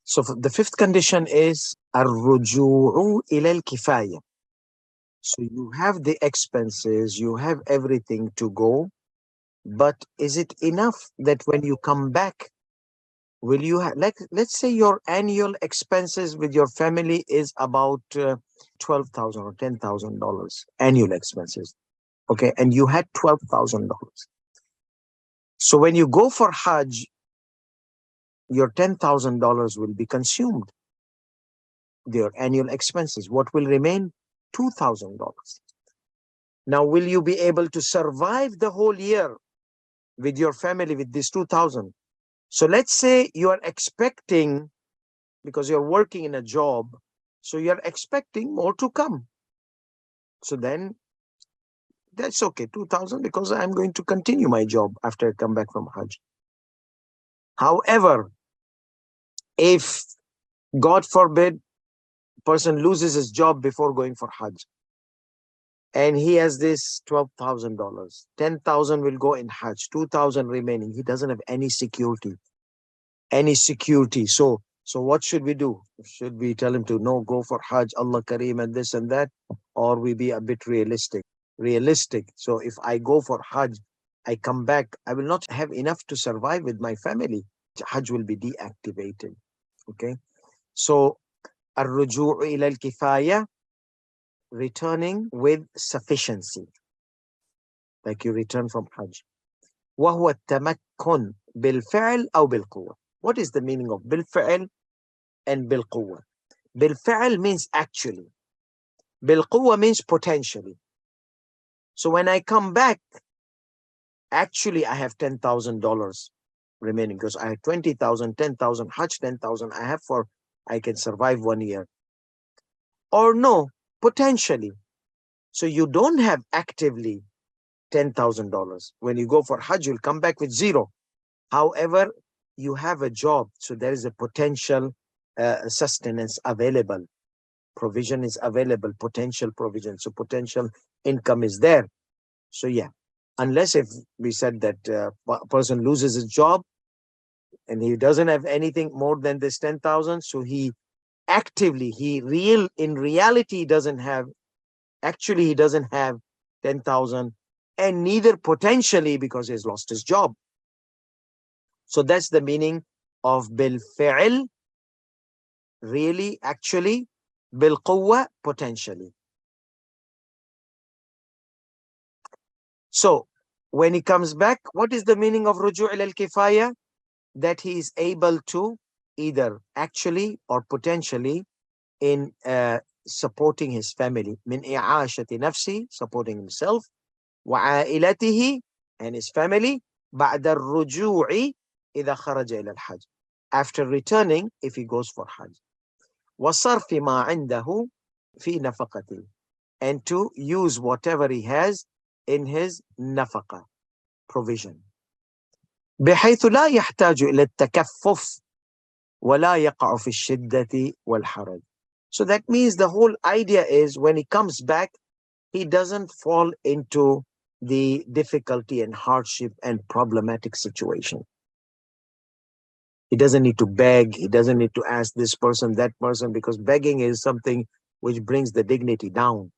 So the fifth condition is الرجوع إلى الكفاية. So you have the expenses, you have everything to go, but is it enough that when you come back, will you have, like, let's say your annual expenses with your family is about $12,000 or $10,000 annual expenses. Okay, and you had $12,000. So when you go for Hajj, your $10,000 will be consumed, their annual expenses. What will remain? $2,000. Now, will you be able to survive the whole year with your family with this 2,000? So let's say you are expecting, because you're working in a job, so you're expecting more to come. So then that's okay, 2,000, because I'm going to continue my job after I come back from Hajj. However, if God forbid, person loses his job before going for Hajj, and he has this $12,000, 10,000 will go in Hajj, 2,000 remaining. He doesn't have any security, So what should we do? Should we tell him to no, go for Hajj, Allah Kareem, and this and that, or we be a bit realistic? So if I go for Hajj, I come back, I will not have enough to survive with my family. Hajj will be deactivated. Okay, so الرجوع إلى الكفاية, returning with sufficiency, like you return from Hajj. وهو التمكن بالفعل أو بالقوة. What is the meaning of بالفعل and بالقوة? بالفعل means actually. بالقوة means potentially. So when I come back, actually I have $10,000 remaining, because I had 20,000, 10,000, Hajj 10,000 I have for, I can survive 1 year. Or no, potentially. So you don't have actively $10,000. When you go for Hajj, you'll come back with zero. However, you have a job, so there is a potential sustenance available. Provision is available, potential provision. So potential income is there. So yeah, unless if we said that a person loses his job and he doesn't have anything more than this 10,000, so he actively, in reality doesn't have, actually he doesn't have 10,000, and neither potentially, because he's lost his job. So that's the meaning of bil fi'l, really, actually, bil quwwa, potentially. So when he comes back, what is the meaning of ruju' ila al-kifaya? That he is able to either actually or potentially in supporting his family. Min i'ashati nafsi, supporting himself, wa ailatihi, and his family, ba'da ar-ruju'i idha kharaja ila al-hajj, after returning if he goes for hajj. Wa sarfi ma 'indahu fi nafaqati, and to use whatever he has in his nafaqa, provision. بحيث لا يحتاج إلى التكفف ولا يقع في الشدة والحرج. So that means the whole idea is when he comes back, he doesn't fall into the difficulty and hardship and problematic situation. He doesn't need to beg. He doesn't need to ask this person, that person, because begging is something which brings the dignity down.